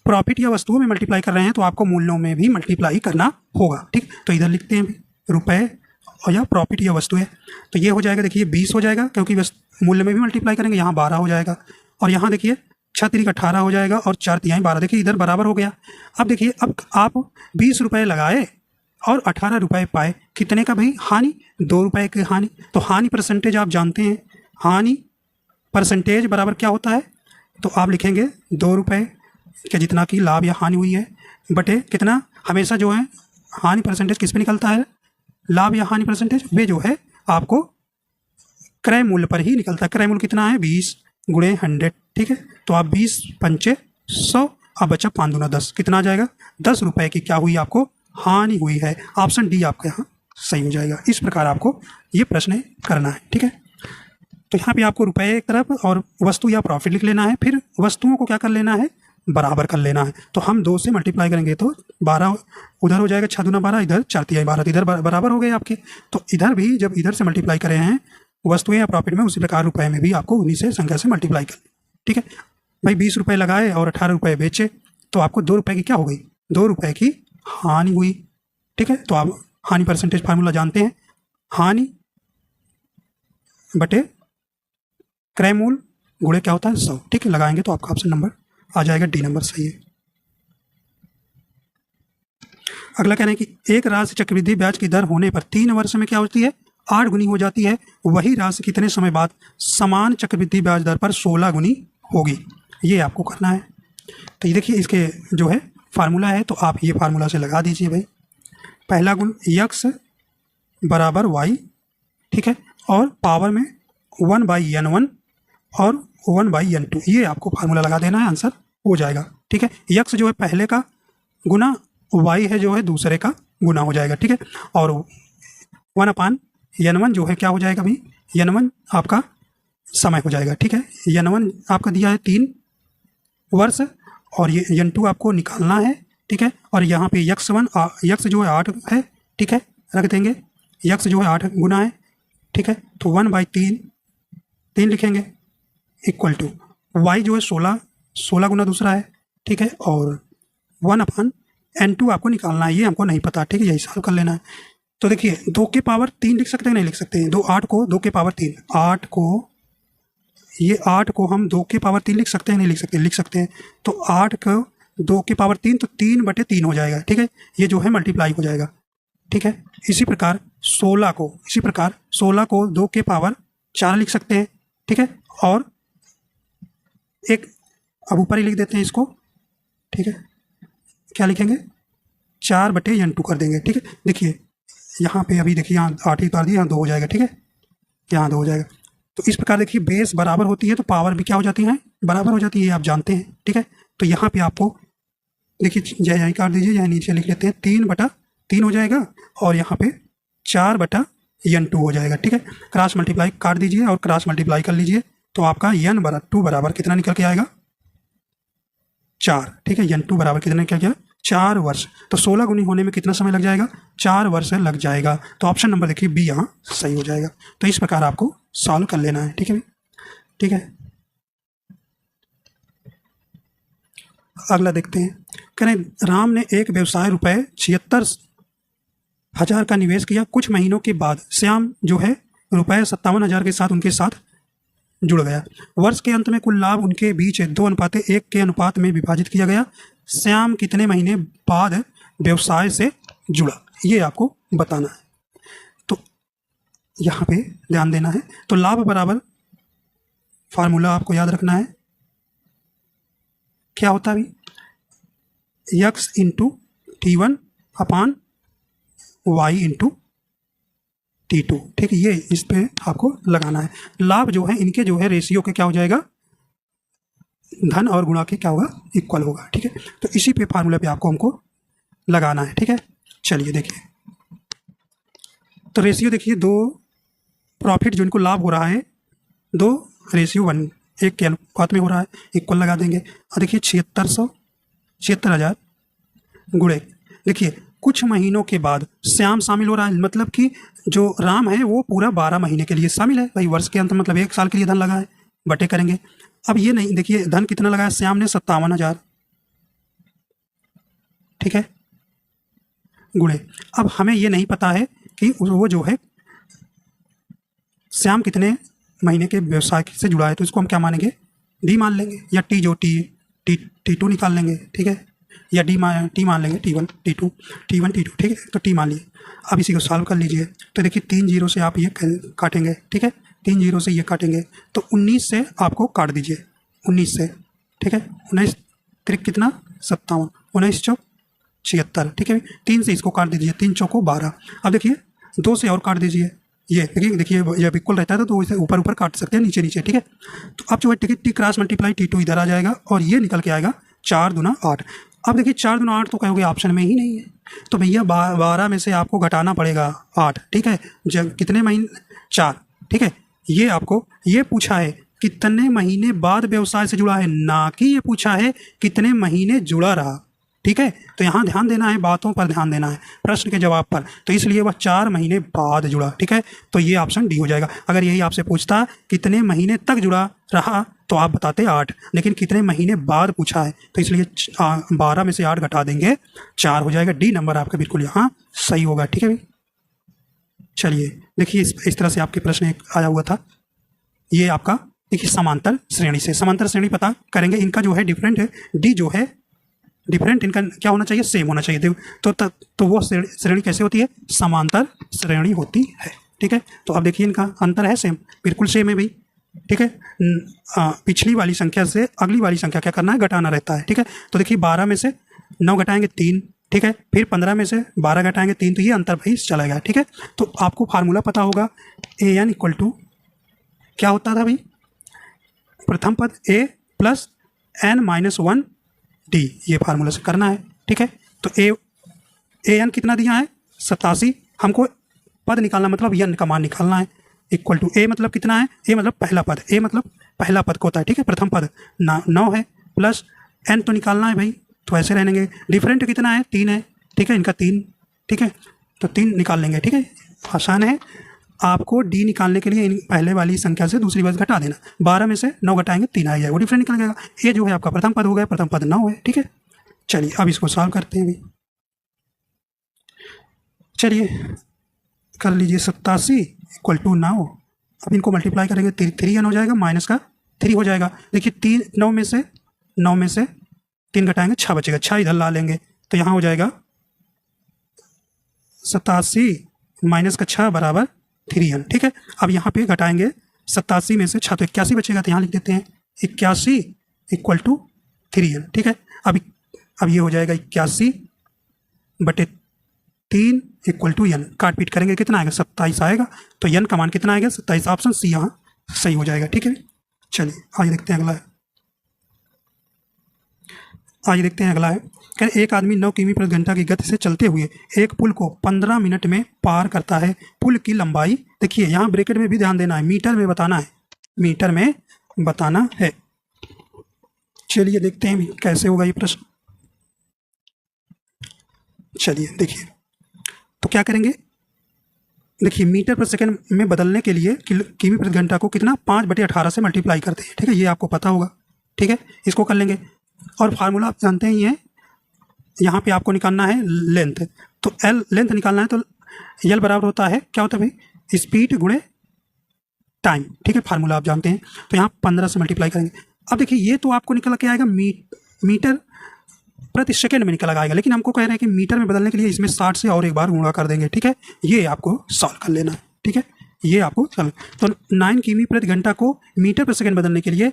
प्रॉफिट या वस्तुओं में मल्टीप्लाई कर रहे हैं तो आपको मूल्यों में भी मल्टीप्लाई करना होगा, ठीक। तो इधर लिखते हैं रुपए और या प्रॉफिट या वस्तु है, तो ये हो जाएगा, देखिए 20 हो जाएगा, क्योंकि मूल्य में भी मल्टीप्लाई करेंगे, यहाँ 12 हो जाएगा, और यहाँ देखिए 6 तिरिक 18 हो जाएगा, और 4 तिहाई 12, देखिए इधर बराबर हो गया। अब देखिए अब आप 20 रुपये लगाए और 18 रुपये पाए, कितने का भाई, हानि, 2 रुपये की हानि। तो हानि परसेंटेज आप जानते हैं, हानि परसेंटेज बराबर क्या होता है, तो आप लिखेंगे 2 रुपये के जितना की लाभ या हानि हुई है बटे कितना, हमेशा जो है हानि परसेंटेज किस पे निकलता है, लाभ या हानि परसेंटेज, वे जो है आपको क्रय मूल्य पर ही निकलता है। क्रय मूल्य कितना है, 20 गुणे 100, ठीक है। तो आप 20 पंचे 100, अब बचा 5 दूना 10, कितना आ जाएगा, 10 रुपये की क्या हुई, आपको हानि हुई है। ऑप्शन डी आपका यहाँ सही हो जाएगा। इस प्रकार आपको ये प्रश्न करना है, ठीक है। तो यहाँ पे आपको रुपए एक तरफ और वस्तु या प्रॉफिट लिख लेना है, फिर वस्तुओं को क्या कर लेना है, बराबर कर लेना है। तो हम 2 से मल्टीप्लाई करेंगे तो 12 उधर हो जाएगा, 6 दूना 12, इधर 4 तिहाई 12, इधर बराबर हो गए आपके। तो इधर भी जब इधर से मल्टीप्लाई करे हैं वस्तुएं या प्रॉफिट में, उसी प्रकार रुपए में भी आपको उन्हीं से संख्या से मल्टीप्लाई कर, ठीक है भाई। 20 रुपये लगाए और 18 रुपये बेचे, तो आपको 2 रुपये की क्या हो गई, 2 रुपये की हानि हुई, ठीक है। तो आप हानि परसेंटेज फार्मूला जानते हैं, हानि बटे क्रय मूल्य गुणे क्या होता है 100, ठीक है। लगाएंगे तो आपका ऑप्शन नंबर आ जाएगा, डी नंबर सही है। अगला कह रहे हैं कि एक राशि चक्रवृद्धि ब्याज की दर होने पर 3 वर्ष में क्या होती है, 8 गुनी हो जाती है। वही राशि कितने समय बाद समान चक्रवृद्धि ब्याज दर पर 16 गुनी होगी, ये आपको करना है। तो ये देखिए इसके जो है फार्मूला है, तो आप ये फार्मूला से लगा दीजिए भाई। पहला गुण x बराबर y, ठीक है, और पावर में 1/n1 और 1/n2, ये आपको फार्मूला लगा देना है, आंसर हो जाएगा, ठीक है। x जो है पहले का गुना, y है जो है दूसरे का गुना हो जाएगा, ठीक है। और 1/n1 जो है क्या हो जाएगा भाई, n1 आपका समय हो जाएगा, ठीक है। n1 आपका दिया है 3 वर्ष, और ये n2 आपको निकालना है, ठीक है। और यहाँ पे x जो है 8 है, ठीक है, रख देंगे। x जो है 8 गुना है, ठीक है, तो 1/3 लिखेंगे, इक्वल टू y जो है 16 गुना दूसरा है, ठीक है, और 1/n2 आपको निकालना है, ये हमको नहीं पता, ठीक है, यही सॉल्व कर लेना है। तो देखिए 2 के पावर 3 लिख सकते हैं, नहीं लिख सकते हैं, 8 को 2 के पावर 3, 8 को हम 2 के पावर 3 लिख सकते हैं, नहीं लिख सकते, लिख सकते हैं। तो 8 को 2 के पावर 3, तो 3/3 हो जाएगा, ठीक है, ये जो है मल्टीप्लाई हो जाएगा, ठीक है। इसी प्रकार 16 को 2 के पावर 4 लिख सकते हैं, ठीक है, और एक अब ऊपर ही लिख देते हैं इसको, ठीक है, क्या लिखेंगे, 4/n2 कर देंगे, ठीक है। देखिए यहाँ पे अभी देखिए यहाँ 8 ही उतार दिया, यहाँ 2 हो जाएगा, ठीक है, यहाँ 2 हो जाएगा। तो इस प्रकार देखिए बेस बराबर होती है तो पावर भी क्या हो जाती है, बराबर हो जाती है, ये आप जानते हैं, ठीक है। तो यहाँ पे आपको देखिए यहीं काट दीजिए, यहाँ नीचे लिख लेते हैं 3/3 हो जाएगा, और यहाँ पे 4/n2 हो जाएगा, ठीक है। क्रॉस मल्टीप्लाई काट दीजिए और क्रॉस मल्टीप्लाई कर लीजिए, तो आपका n2 बराबर कितना निकल के आएगा, 4, ठीक है। n2 बराबर कितना निकल गया, 4 वर्ष। तो 16 गुनी होने में कितना समय लग जाएगा, 4 वर्ष लग जाएगा। तो ऑप्शन नंबर देखिए बी यहाँ सही हो जाएगा। तो इस प्रकार आपको सॉल्व कर लेना है, ठीक है, ठीक है। अगला देखते हैं, करें राम ने एक व्यवसाय रुपए 76,000 का निवेश किया। कुछ महीनों के बाद श्याम जो है रुपए 57,000 के साथ उनके साथ जुड़ गया। वर्ष के अंत में कुल लाभ उनके बीच 2:1 के अनुपात में विभाजित किया गया। श्याम कितने महीने बाद व्यवसाय से जुड़ा, ये आपको बताना है। तो यहाँ पे ध्यान देना है। तो लाभ बराबर फार्मूला आपको याद रखना है, क्या होता है अभी, x इंटू T1 अपान y इंटू T2। ठीक है, ये इस पे आपको लगाना है। लाभ जो है इनके जो है रेशियो के क्या हो जाएगा, धन और गुणा के क्या होगा, इक्वल होगा। ठीक है, तो इसी पे फार्मूला पे आपको हमको लगाना है। ठीक है, चलिए देखिए, तो रेशियो देखिए, दो प्रॉफिट जो इनको लाभ हो रहा है 2:1 एक के अनुपात में हो रहा है, इक्वल लगा देंगे। और देखिए 76,000 गुणे, देखिए कुछ महीनों के बाद श्याम शामिल हो रहा है, मतलब कि जो राम है वो पूरा 12 महीने के लिए शामिल है भाई, वर्ष के अंत मतलब 1 साल के लिए धन लगा है, बटे करेंगे। अब ये नहीं, देखिए धन कितना लगाया श्याम ने, 57,000। ठीक है, गुणे, अब हमें ये नहीं पता है कि वो जो है श्याम कितने महीने के व्यवसाय से जुड़ा है, तो इसको हम क्या मानेंगे, डी मान लेंगे, या टी जो T2 निकाल लेंगे। ठीक है, या टी मान लेंगे, T1 T2 ठीक है, तो टी मान लिए। अब इसी को सॉल्व कर लीजिए, तो देखिए 3 जीरो से आप ये काटेंगे। ठीक है, 3 जीरो से ये काटेंगे, तो 19 से आपको काट दीजिए, 19 से। ठीक है, 19 त्रिक कितना, 57, 19 चौक 76। ठीक है, 3 से इसको काट दीजिए, 3 चौको 12। अब देखिए 2 से और काट दीजिए, ये देखिए जब इक्वल रहता है तो इसे ऊपर ऊपर काट सकते हैं, नीचे नीचे। ठीक है, तो अब जो है टी क्रॉस मल्टीप्लाई T2 इधर आ जाएगा और ये निकल के आएगा 4 दूना 8। अब देखिए 4 दूना 8 तो कहोगे ऑप्शन में ही नहीं है, तो भैया 12 में से आपको घटाना पड़ेगा 8। ठीक है, जब कितने महीने, 4। ठीक है, ये आपको ये पूछा है कितने महीने बाद व्यवसाय से जुड़ा है, ना कि ये पूछा है कितने महीने जुड़ा रहा। ठीक है, तो यहाँ ध्यान देना है, बातों पर ध्यान देना है, प्रश्न के जवाब पर। तो इसलिए वह 4 महीने बाद जुड़ा। ठीक है, तो ये ऑप्शन डी हो जाएगा। अगर यही आपसे पूछता कितने महीने तक जुड़ा रहा तो आप बताते 8, लेकिन कितने महीने बाद पूछा है, तो इसलिए 12 में से 8 घटा देंगे, 4 हो जाएगा। डी नंबर आपका बिल्कुल यहाँ सही होगा। ठीक है भाई, चलिए देखिए इस तरह से आपके प्रश्न एक आया हुआ था। ये आपका देखिए समांतर श्रेणी से, समांतर श्रेणी पता करेंगे, इनका जो है डिफरेंट है, डी जो है डिफरेंट, इनका क्या होना चाहिए, सेम होना चाहिए। तो वो श्रेणी कैसे होती है, समांतर श्रेणी होती है। ठीक है, तो अब देखिए इनका अंतर है सेम, बिल्कुल सेम है भाई। ठीक है, पिछली वाली संख्या से अगली वाली संख्या क्या करना है, घटाना रहता है। ठीक है, तो देखिए 12 में से 9 घटाएंगे 3। ठीक है, फिर 15 में से 12 घटाएंगे 3, तो ये अंतर भाई चला गया। ठीक है, तो आपको फार्मूला पता होगा, an इक्वल टू क्या होता था भाई, प्रथम पद a प्लस n-1 d, ये फार्मूला से करना है। ठीक है, तो an कितना दिया है, 87, हमको पद निकालना मतलब n का मान निकालना है, इक्वल टू a मतलब कितना है, a मतलब पहला पद, a मतलब पहला पद को होता है। ठीक है, प्रथम पद 9 है, प्लस n तो निकालना है भाई, तो ऐसे रहेंगे। डिफरेंट कितना है, 3 है। ठीक है, इनका 3। ठीक है, तो 3 निकाल लेंगे। ठीक है, आसान है। आपको डी निकालने के लिए इन पहले वाली संख्या से दूसरी बस घटा देना, 12 में से 9 घटाएंगे 3 आ जाएगा, वो डिफरेंट निकल जाएगा। ये जो है आपका प्रथम पद हो गया, प्रथम पद 9 है। ठीक है, चलिए अब इसको सॉल्व करते हैं भाई। चलिए कर लीजिए, 87 इक्वल टू 9, अब इनको मल्टीप्लाई करेंगे, 3n हो जाएगा, माइनस का 3 हो जाएगा। देखिए 9 में से 3 घटाएंगे 6 बचेगा, 6 इधर ला लेंगे, तो यहाँ हो जाएगा 87 माइनस का 6 बराबर 3n। ठीक है, अब यहाँ पे घटाएंगे 87 में से 6 तो 81 बचेगा, तो यहाँ लिख देते हैं 81 इक्वल टू 3n। ठीक है, अब ये हो जाएगा 81 बटे 3 इक्वल टू n, काट पीट करेंगे कितना आएगा, 27 आएगा, तो n का मान कितना आएगा, 27। ऑप्शन सी यहाँ सही हो जाएगा। ठीक है, चलिए आगे देखते हैं अगला है। आइए देखते हैं अगला है, कह रहे एक आदमी 9 किमी प्रति घंटा की गति से चलते हुए एक पुल को 15 मिनट में पार करता है। पुल की लंबाई, देखिए यहाँ ब्रैकेट में भी ध्यान देना है, मीटर में बताना है, मीटर में बताना है। चलिए देखते हैं कैसे होगा ये प्रश्न। चलिए देखिए, तो क्या करेंगे, देखिए मीटर पर सेकंड में बदलने के लिए किमी प्रति घंटा को कितना 5/18 से मल्टीप्लाई करते हैं। ठीक है, ये आपको पता होगा। ठीक है, इसको कर लेंगे, और फार्मूला आप जानते ही हैं, यहाँ पे आपको निकालना है लेंथ, तो एल लेंथ निकालना है, तो एल बराबर होता है क्या होता है भाई, स्पीड गुणे टाइम। ठीक है, फार्मूला आप जानते हैं, तो यहाँ 15 से मल्टीप्लाई करेंगे। अब देखिए ये तो आपको निकल के आएगा मीटर प्रति सेकंड में निकल आएगा, लेकिन हमको कह रहे हैं कि मीटर में बदलने के लिए इसमें 60 से और एक बार गुणा कर देंगे। ठीक है, ये आपको सॉल्व कर लेना है। ठीक है, ये आपको चल। तो 9 किमी प्रति घंटा को मीटर पर सेकंड बदलने के लिए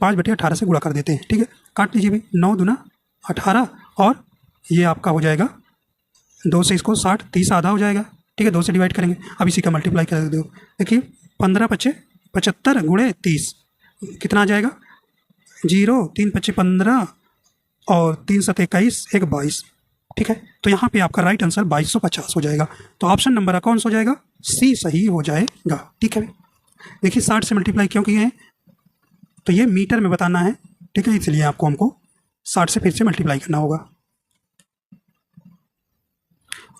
5/18 से गुणा कर देते हैं। ठीक है, काट लीजिए भाई, 9 दूना 18 और ये आपका हो जाएगा 2 से इसको 60, 30 आधा हो जाएगा। ठीक है, 2 से डिवाइड करेंगे, अब इसी का मल्टीप्लाई कर दो। देखिए 15×5 = 75 × 30 कितना आ जाएगा, 0, 3×5 = 15 और 3×7 = 21, 1 22। ठीक है, तो यहाँ पे आपका राइट आंसर 2250 हो जाएगा। तो ऑप्शन नंबर कौन सा हो जाएगा, सी सही हो जाएगा। ठीक है, देखिए 60 से मल्टीप्लाई क्यों किए हैं, तो ये मीटर में बताना है। ठीक है, इसलिए आपको हमको 60 से फिर से मल्टीप्लाई करना होगा।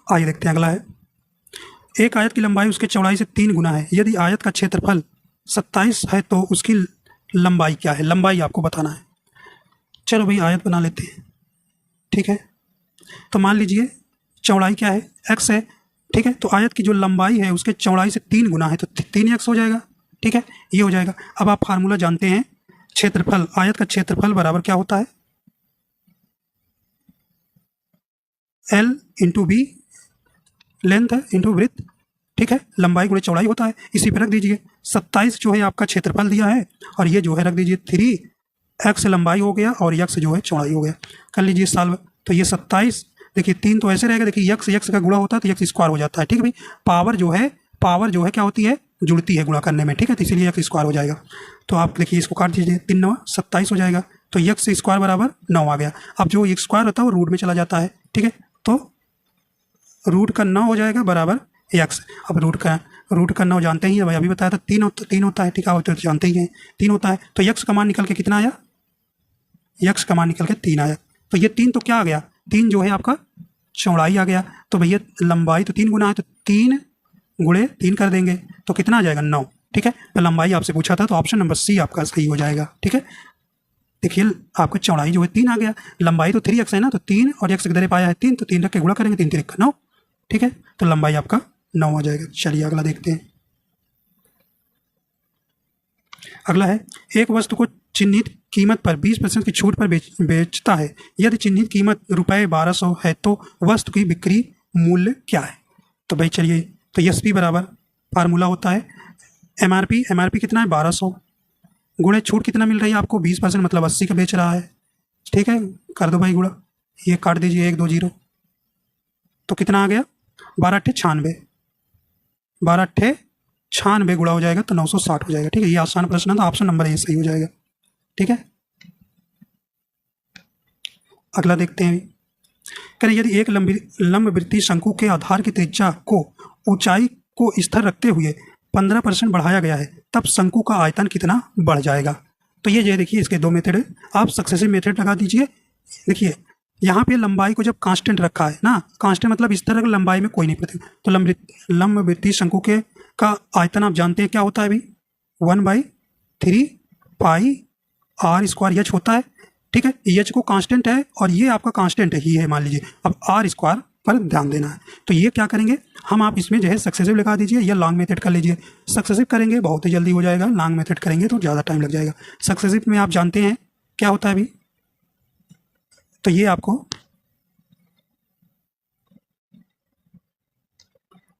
आइए देखते हैं अगला है, एक आयत की लंबाई उसके चौड़ाई से 3 गुना है। यदि आयत का क्षेत्रफल 27 है तो उसकी लंबाई क्या है, लंबाई आपको बताना है। चलो भाई आयत बना लेते हैं। ठीक है, तो मान लीजिए चौड़ाई क्या है, x है। ठीक है, तो आयत की जो लंबाई है उसके चौड़ाई से 3 गुना है तो 3x हो जाएगा। ठीक है, ये हो जाएगा। अब आप फार्मूला जानते हैं, क्षेत्रफल, आयत का क्षेत्रफल बराबर क्या होता है, L × B, length into breadth. ठीक है, लंबाई गुणे चौड़ाई होता है। इसी पे रख दीजिए 27 जो है आपका क्षेत्रफल दिया है और ये जो है रख दीजिए 3x लंबाई हो गया और x जो है चौड़ाई हो गया। कर लीजिए सॉल्व, तो ये 27, देखिए 3 तो ऐसे रहेगा, देखिए x का गुणा होता है तो x स्क्वायर हो जाता है। ठीक है भाई, पावर जो है क्या होती है, जुड़ती है गुणा करने में। ठीक है, तो इसीलिए x स्क्वायर हो जाएगा। तो आप देखिए इसको काट दीजिए, 3 9 27 हो जाएगा, तो x स्क्वायर बराबर 9 आ गया। अब जो x स्क्वायर होता है वो रूट में चला जाता है। ठीक है, तो रूट का 9 हो जाएगा बराबर x। अब रूट का 9 जानते ही हैं भाई, अभी बताया था 3 होता है। ठीक है, तो जानते ही हैं 3 होता है, तो x का मान निकल के कितना आया, x का मान निकल के 3 आया। तो ये 3 तो क्या आ गया, 3 जो है आपका चौड़ाई आ गया। तो भैया लंबाई तो 3 गुना है तो 3 × 3 कर देंगे तो कितना आ जाएगा, 9। ठीक है, तो लंबाई आपसे पूछा था तो ऑप्शन नंबर सी आपका सही हो जाएगा। ठीक है, देखिए आपका चौड़ाई जो है 3 आ गया, लंबाई तो 3x है ना, तो 3 और x किधर पाया है 3, तो 3 रख के गुणा करेंगे, 3 3 9। ठीक है, तो लंबाई आपका 9 आ जाएगा। चलिए अगला देखते हैं। अगला है, एक वस्तु को चिन्हित कीमत पर 20% की छूट पर बेचता है। यदि चिन्हित कीमत ₹1200 है तो वस्तु की बिक्री मूल्य क्या है। तो भाई चलिए, तो एसपी बराबर फार्मूला होता है एमआरपी कितना है 1200 गुणे छूट कितना मिल रही है आपको 20%, मतलब 80 का बेच रहा है। ठीक है, कर दो भाई गुणा, ये काट दीजिए 1 2 0, तो कितना आ गया 12 × 96, 12 × 96 गुणा हो जाएगा तो 960 हो जाएगा। ठीक है, ये आसान प्रश्न है तो ऑप्शन नंबर ए सही हो जाएगा। ठीक है, अगला देखते हैं। करें, यदि एक लंबवृत्तीय शंकु के आधार की त्रिज्या को ऊंचाई को स्थिर रखते हुए 15% बढ़ाया गया है तब शंकु का आयतन कितना बढ़ जाएगा। तो ये देखिए इसके 2 मेथड है, आप सक्सेसिव मेथड लगा दीजिए। देखिए यहाँ पे लंबाई को जब कांस्टेंट रखा है ना, कांस्टेंट मतलब इस तरह की लंबाई में कोई नहीं पड़ती, तो लंबवृत्तीय शंकु के का आयतन आप जानते हैं क्या होता है भाई, 1/3 पाई r² h होता है। ठीक है, h को कांस्टेंट है और ये आपका कांस्टेंट है, ये है मान लीजिए। अब r² पर ध्यान देना है, तो ये क्या करेंगे हम, आप इसमें जो है सक्सेसिव लगा दीजिए या लॉन्ग मेथड कर लीजिए। सक्सेसिव करेंगे बहुत ही जल्दी हो जाएगा, लॉन्ग मेथड करेंगे तो ज़्यादा टाइम लग जाएगा। सक्सेसिव में आप जानते हैं क्या होता है अभी, तो ये आपको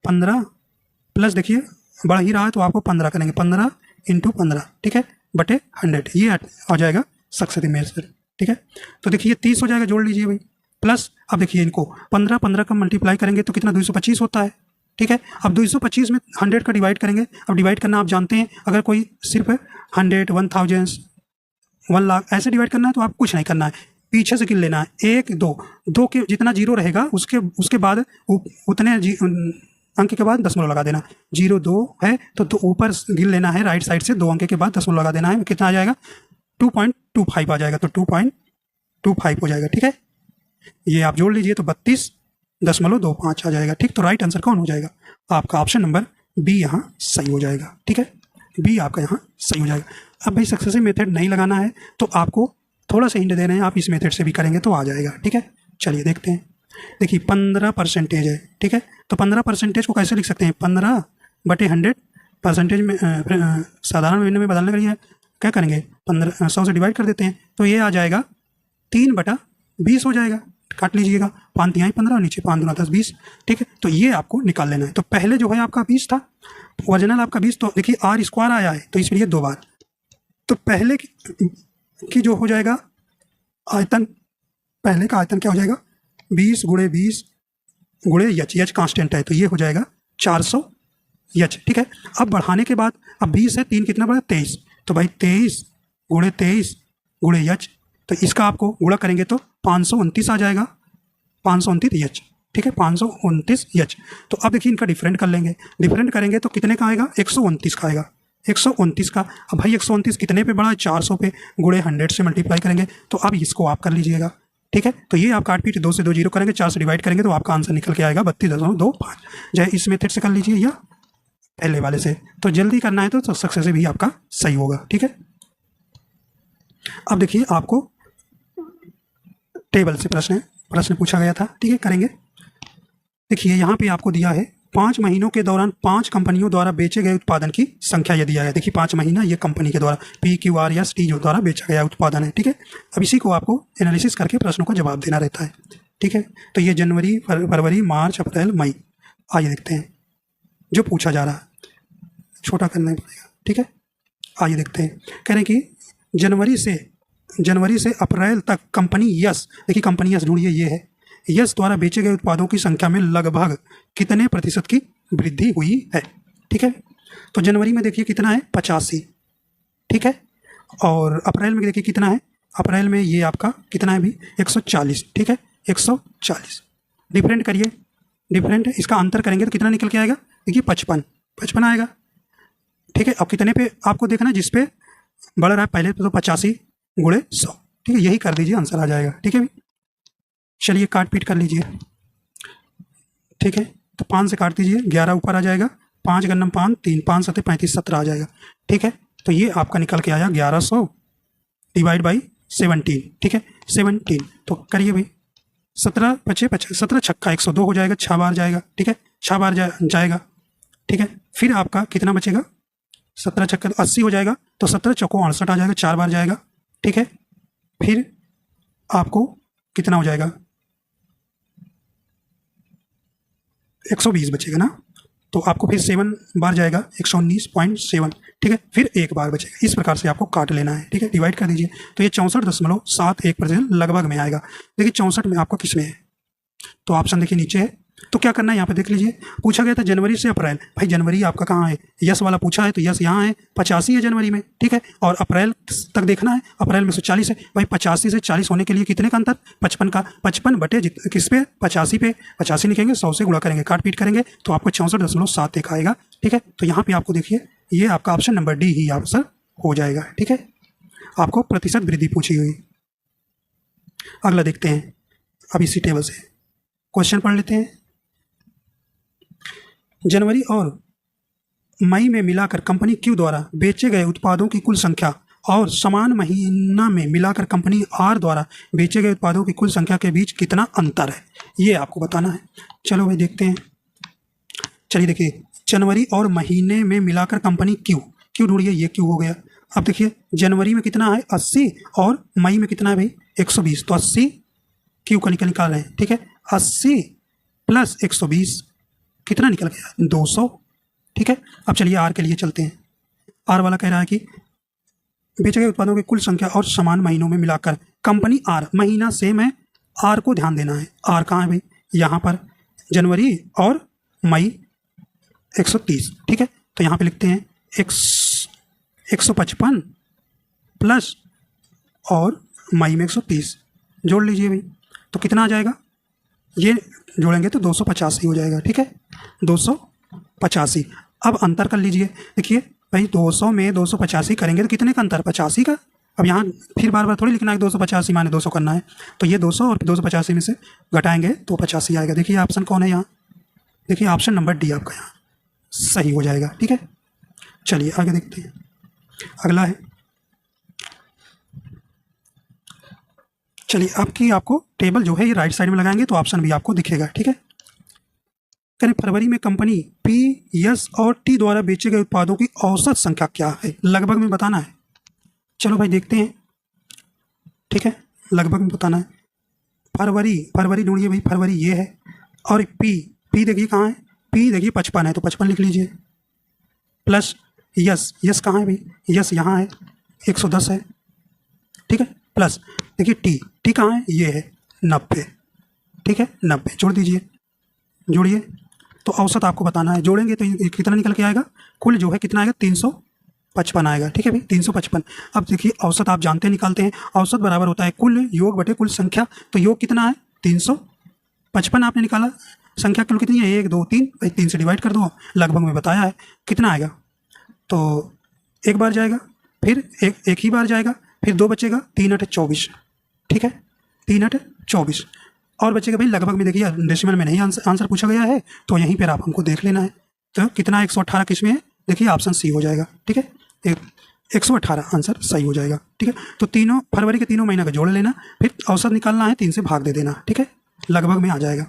15 प्लस, देखिए बढ़ ही रहा है तो आपको 15 करेंगे, 15 × 15, ठीक है, बटे 100, ये आ जाएगा सक्सेसिव मेथड। ठीक है, तो देखिए 30 हो जाएगा, जोड़ लीजिए भाई, प्लस अब देखिए इनको 15 का मल्टीप्लाई करेंगे तो कितना 225 होता है। ठीक है, अब 225 में 100 का डिवाइड करेंगे। अब डिवाइड करना आप जानते हैं, अगर कोई सिर्फ 100 1000 1 लाख ऐसे डिवाइड करना है तो आप कुछ नहीं करना है, पीछे से गिन लेना है 1 2 के जितना जीरो रहेगा उसके बाद उतने अंक के बाद दशमलव लगा देना। 0 2 है तो ऊपर गिन लेना है, राइट साइड से 2 अंक के बाद दशमलव लगा देना है, कितना आ जाएगा 2.25 आ जाएगा, तो 2.25 हो जाएगा। ठीक है, ये आप जोड़ लीजिए तो 32.25 आ जाएगा। ठीक, तो राइट आंसर कौन हो जाएगा आपका, ऑप्शन नंबर बी यहाँ सही हो जाएगा। ठीक है, बी आपका यहाँ सही हो जाएगा। अब भाई सक्सेसिव मेथड नहीं लगाना है तो आपको थोड़ा सा हिंट दे रहे हैं, आप इस मेथड से भी करेंगे तो आ जाएगा। ठीक है, चलिए देखते हैं। देखिए 15% है। ठीक है, तो 15% को कैसे लिख सकते हैं, 15/100 में साधारण विभिन्न में बदलने के लिए क्या करेंगे, 100 से डिवाइड कर देते हैं तो ये आ जाएगा 3/20 हो जाएगा। काट लीजिएगा, 5 × 3 = 15 और नीचे 5 × 10 = 20। ठीक है, तो ये आपको निकाल लेना है। तो पहले जो है आपका 20 था, ओरिजिनल आपका 20, तो देखिए आर स्क्वायर आया है तो इसलिए 2 बार, तो पहले की जो हो जाएगा आयतन, पहले का आयतन क्या हो जाएगा 20 गुणे 20 गुणे यच, यच कांस्टेंट है तो ये हो जाएगा 400 यच। ठीक है, अब बढ़ाने के बाद अब 20 है 3 कितना बढ़ा 23, तो भाई 23 गुणे यच, तो इसका आपको गुणा करेंगे तो 529 आ जाएगा, 529 यच। ठीक है, 529 यच। तो अब देखिए इनका डिफरेंट कर लेंगे, डिफरेंट करेंगे तो कितने का आएगा 129 का आएगा, 129 का। अब भाई 129 कितने पे बढ़ा है 400 पे, गुणे 100 से मल्टीप्लाई करेंगे, तो अब इसको आप कर लीजिएगा। ठीक है, तो ये आप काट पीट 2 से 2 जीरो करेंगे, 4 से डिवाइड करेंगे तो आपका आंसर निकल के आएगा 32.25। चाहे इस मेथड से कर लीजिए या पहले वाले से, तो जल्दी करना है तो सक्सेस भी आपका सही होगा। ठीक है, अब देखिए आपको टेबल से प्रश्न पूछा गया था। ठीक है, करेंगे। देखिए यहाँ पे आपको दिया है 5 महीनों के दौरान 5 कंपनियों द्वारा बेचे गए उत्पादन की संख्या ये दिया है। देखिए 5 महीना ये कंपनी के द्वारा PQRST जो द्वारा बेचा गया उत्पादन है। ठीक है, अब इसी को आपको एनालिसिस करके प्रश्नों का जवाब देना रहता है। ठीक है, तो ये जनवरी, फरवरी, मार्च, अप्रैल, मई, आइए देखते हैं जो पूछा जा रहा है, छोटा करना पड़ेगा। ठीक है, आइए देखते हैं। कह रहे हैं कि जनवरी से अप्रैल तक कंपनी यस, देखिए कंपनी यस ढूंढिए, ये है यस द्वारा बेचे गए उत्पादों की संख्या में लगभग कितने प्रतिशत की वृद्धि हुई है। ठीक है, तो जनवरी में देखिए कितना है 85। ठीक है, और अप्रैल में देखिए कितना है, अप्रैल में ये आपका कितना है भी 140। ठीक है, 140। डिफरेंट करिए, डिफरेंट इसका अंतर करेंगे तो कितना निकल के आएगा, देखिए 55 आएगा। ठीक है, अब कितने पे आपको देखना है, जिस पे बढ़ रहा है पहले तो 85 गुणे 100। ठीक है, यही कर दीजिए, आंसर आ जाएगा। ठीक है, चलिए काट पीट कर लीजिए। ठीक है, तो 5 से काट दीजिए, 11 ऊपर आ जाएगा, 5 गन्नम 5 3, 5 7 35 17 आ जाएगा। ठीक है, तो ये आपका निकल के आया 1100 डिवाइड बाई 17। ठीक है, 17, तो करिए भाई 17 5 50, 17 छक्का 102 हो जाएगा, 6 बार जाएगा। ठीक है, 6 बार जाएगा। ठीक है, फिर आपका कितना बचेगा, 17 छक्का 80 हो जाएगा, तो 17 चौको 68 आ जाएगा, 4 बार जाएगा। ठीक है, फिर आपको कितना हो जाएगा 120 बचेगा ना, तो आपको फिर 7 बार जाएगा 119.7। ठीक है, फिर 1 बार बचेगा। इस प्रकार से आपको काट लेना है। ठीक है, डिवाइड कर दीजिए, तो ये 64.71% लगभग में आएगा। देखिए 64 में आपका किस में है, तो ऑप्शन देखिए नीचे है। तो क्या करना है यहाँ पे देख लीजिए, पूछा गया था जनवरी से अप्रैल, भाई जनवरी आपका कहाँ है, यस वाला पूछा है तो यस यहाँ है, 85 है जनवरी में। ठीक है, और अप्रैल तक देखना है, अप्रैल में 140 है, भाई 85 से 40 होने के लिए कितने का अंतर, 55 का, 55 बटे किस पे 85 पे, 85 लिखेंगे, 100 से गुणा करेंगे, काट पीट करेंगे तो आपको 64.71 आएगा। ठीक है, तो यहाँ पे आपको देखिए ये आपका ऑप्शन नंबर डी ही आंसर हो जाएगा। ठीक है, आपको प्रतिशत वृद्धि पूछी हुई। अगला देखते हैं, अब इसी टेबल से क्वेश्चन पढ़ लेते हैं। जनवरी और मई में मिलाकर कंपनी क्यू द्वारा बेचे गए उत्पादों की कुल संख्या और समान महीना में मिलाकर कंपनी आर द्वारा बेचे गए उत्पादों की कुल संख्या के बीच कितना अंतर है, ये आपको बताना है। चलो भाई देखते हैं। चलिए देखिए, जनवरी और महीने में मिलाकर कंपनी क्यू ढूंढिए, ये क्यू हो गया। अब देखिए जनवरी में कितना है 80 और मई में कितना है भाई 120, तो 80 क्यू का निकाल रहे हैं। ठीक है, 80 प्लस 120 कितना निकल गया 200। ठीक है, अब चलिए आर के लिए चलते हैं। आर वाला कह रहा है कि बेचे गए उत्पादों की कुल संख्या और समान महीनों में मिलाकर कंपनी आर, महीना सेम है, आर को ध्यान देना है। आर कहाँ है भाई, यहाँ पर जनवरी और मई 130। ठीक है, तो यहाँ पे लिखते हैं 155 प्लस और मई में 130 जोड़ लीजिए भाई, तो कितना आ जाएगा, ये जोड़ेंगे तो 285 हो जाएगा। ठीक है, 285। अब अंतर कर लीजिए, देखिए भाई 200 में 285 करेंगे तो कितने का अंतर, 85 का। अब यहाँ फिर बार बार थोड़ी लिखना है 285 माने 200 करना है, तो ये 200 और 285 में से घटाएंगे तो 85 आएगा। देखिए ऑप्शन कौन है यहाँ, देखिए ऑप्शन नंबर डी आपका यहाँ सही हो जाएगा। ठीक है, चलिए आगे देखते हैं। अगला है, चलिए आपको टेबल जो है ये राइट साइड में लगाएंगे तो ऑप्शन भी आपको दिखेगा। ठीक है, करें फरवरी में कंपनी पी, एस और टी द्वारा बेचे गए उत्पादों की औसत संख्या क्या है, लगभग में बताना है। चलो भाई देखते हैं। ठीक है, लगभग में बताना है। फरवरी ढूंढिए भाई, फरवरी ये है, और पी देखिए कहाँ है, पी देखिए 55 है तो 55 लिख लीजिए। प्लस यस, यस कहाँ है भाई, यस यहाँ है 110 है, ठीक है। प्लस देखिए टी, टी कहाँ है, ये है 90, ठीक है 90, जोड़ दीजिए, जोड़िए। तो औसत आपको बताना है, जोड़ेंगे तो ये कितना निकल के आएगा, कुल जो है कितना आएगा 355 आएगा, ठीक है भाई 355। अब देखिए औसत आप जानते हैं निकालते हैं, औसत बराबर होता है कुल योग बटे कुल संख्या। तो योग कितना है 355 आपने निकाला, संख्या कुल कितनी है 1 2 3, भाई 3 से डिवाइड कर दो, लगभग में बताया है कितना आएगा। तो एक बार जाएगा, फिर एक ही बार जाएगा, फिर 2 बचेगा, 3 8 24, ठीक है 3 8 24 और बचेगा भाई लगभग में। देखिए डेसिमल में नहीं आंसर पूछा गया है, तो यहीं पर आप हमको देख लेना है। तो कितना 118 किस में है, देखिए ऑप्शन सी हो जाएगा, ठीक है 118 आंसर सही हो जाएगा, ठीक है। तो तीनों फरवरी के तीनों महीने का जोड़ लेना, फिर औसत निकालना है, 3 से भाग दे देना, ठीक है लगभग में आ जाएगा।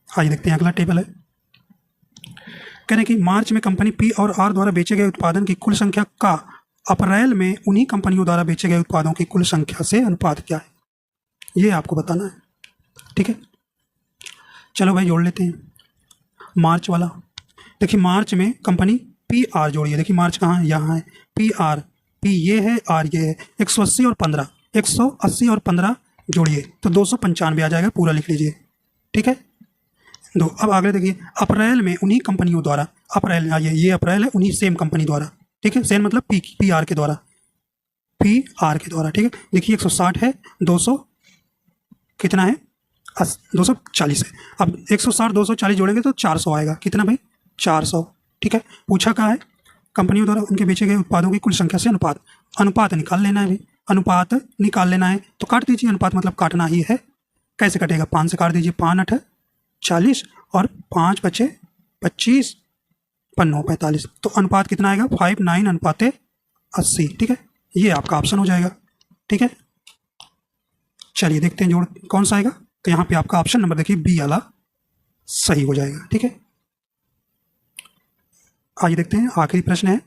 आइए देखते हैं अगला टेबल है। कह रहे हैं कि मार्च में कंपनी पी और आर द्वारा बेचे गए उत्पादन की कुल संख्या का अप्रैल में उन्हीं कंपनियों द्वारा बेचे गए उत्पादों की कुल संख्या से अनुपात क्या है, ये आपको बताना है, ठीक है। चलो भाई जोड़ लेते हैं मार्च वाला। देखिए मार्च में कंपनी पी आर जोड़िए, देखिए मार्च कहाँ है, यहाँ है पी आर, पी ये है आर ये है, 180 और 15, 180 और 15 जोड़िए तो 295 आ जाएगा, पूरा लिख लीजिए, ठीक है दो। अब आगे देखिए अप्रैल में उन्हीं कंपनियों द्वारा, अप्रैल ये अप्रैल है उन्हीं सेम कंपनी द्वारा, ठीक है सेम मतलब पी आर के द्वारा, पी आर के द्वारा, ठीक है। देखिए 160 है, 200 कितना है 240 है। अब 160 240 जोड़ेंगे तो 400 आएगा, कितना भाई 400, ठीक है। पूछा क्या है, कंपनियों द्वारा उनके बेचे गए उत्पादों की कुल संख्या से अनुपात, अनुपात निकाल लेना है भाई, अनुपात निकाल लेना है। तो काट दीजिए, अनुपात मतलब काटना ही है। कैसे कटेगा, 5 से काट दीजिए, 5 8 40 और 5 बचे 25, 5 45, तो अनुपात कितना आएगा 59 अनुपात 80, ठीक है ये आपका ऑप्शन हो जाएगा, ठीक है। चलिए देखते हैं जोड़ कौन सा आएगा। तो यहाँ पे आपका ऑप्शन नंबर देखिए बी वाला सही हो जाएगा, ठीक है। आइए देखते हैं आखिरी प्रश्न है।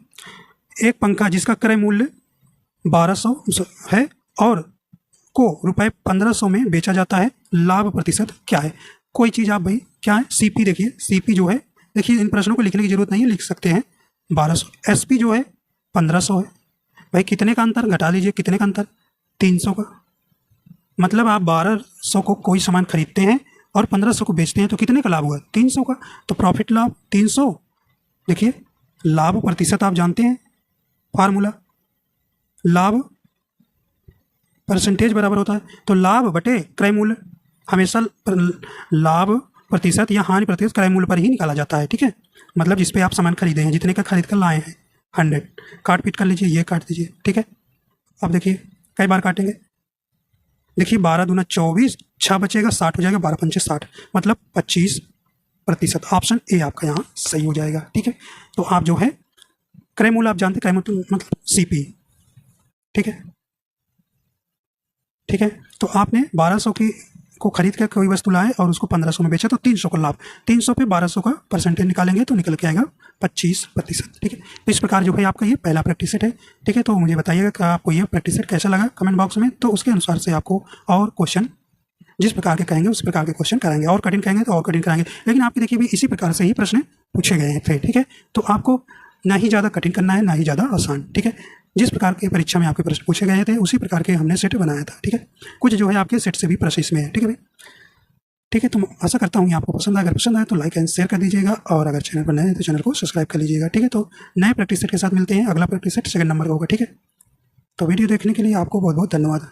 एक पंखा जिसका क्रय मूल्य 1200 है और को रुपए 1500 में बेचा जाता है, लाभ प्रतिशत क्या है। कोई चीज़ आप भाई क्या है, सीपी देखिए, सीपी जो है देखिए इन प्रश्नों को लिखने की जरूरत नहीं है, लिख सकते हैं 1200, एसपी जो है 1500 है, भाई कितने का अंतर घटा लीजिए, कितने का अंतर 300 का, मतलब आप 1200 को कोई सामान खरीदते हैं और 1500 को बेचते हैं तो कितने का लाभ हुआ 300 का। तो प्रॉफिट लाभ 300, देखिए लाभ प्रतिशत आप जानते हैं फार्मूला, लाभ परसेंटेज बराबर होता है, तो लाभ बटे क्रय मूल्य, हमेशा लाभ प्रतिशत या हानि प्रतिशत क्रय मूल्य पर ही निकाला जाता है, ठीक है। मतलब जिस पे आप सामान खरीदे हैं, जितने का खरीद कर लाए हैं 100, काट पीट कर लीजिए, ये काट दीजिए, ठीक है। अब देखिए कई बार काटेंगे, देखिए 12 दूना 24, 6 बचेगा 60 हो जाएगा, 12 पंचे 60 मतलब 25%। ऑप्शन ए आपका यहाँ सही हो जाएगा, ठीक है। तो आप जो है क्रय मूल्य आप जानते, क्रय मूल्य मतलब सीपी, ठीक है, ठीक है। तो आपने 1200 की को खरीद कर कोई वस्तु लाए और उसको 1500 में बेचा तो 300 का लाभ, 300 पे 1200 का परसेंटेज निकालेंगे तो निकल के आएगा 25%, ठीक है। तो इस प्रकार जो है आपका ये पहला प्रैक्टिस सेट है, ठीक है। तो मुझे बताइएगा कि आपको ये प्रैक्टिस सेट कैसा लगा कमेंट बॉक्स में, तो उसके अनुसार से आपको और क्वेश्चन जिस प्रकार के कहेंगे उस प्रकार के क्वेश्चन कराएंगे, और कठिन कहेंगे तो और कठिन कराएंगे, लेकिन आपके देखिए भी इसी प्रकार से ही प्रश्न पूछे गए थे, ठीक है। तो आपको ना ही ज़्यादा कठिन करना है ना ही ज़्यादा आसान, ठीक है। जिस प्रकार के परीक्षा में आपके प्रश्न पूछे गए थे उसी प्रकार के हमने सेट बनाया था, ठीक है। कुछ जो है आपके सेट से भी प्रश्न इसमें है, ठीक है भाई, ठीक है। तो आशा करता हूँ ये आपको पसंद आए, अगर पसंद आए तो लाइक एंड शेयर कर दीजिएगा, और अगर चैनल पर नए हैं तो चैनल को सब्सक्राइब कर लीजिएगा, ठीक है। तो नए प्रैक्टिस सेट के साथ मिलते हैं, अगला प्रैक्टिस सेट सेकंड नंबर का होगा, ठीक है। तो वीडियो देखने के लिए आपको बहुत बहुत धन्यवाद।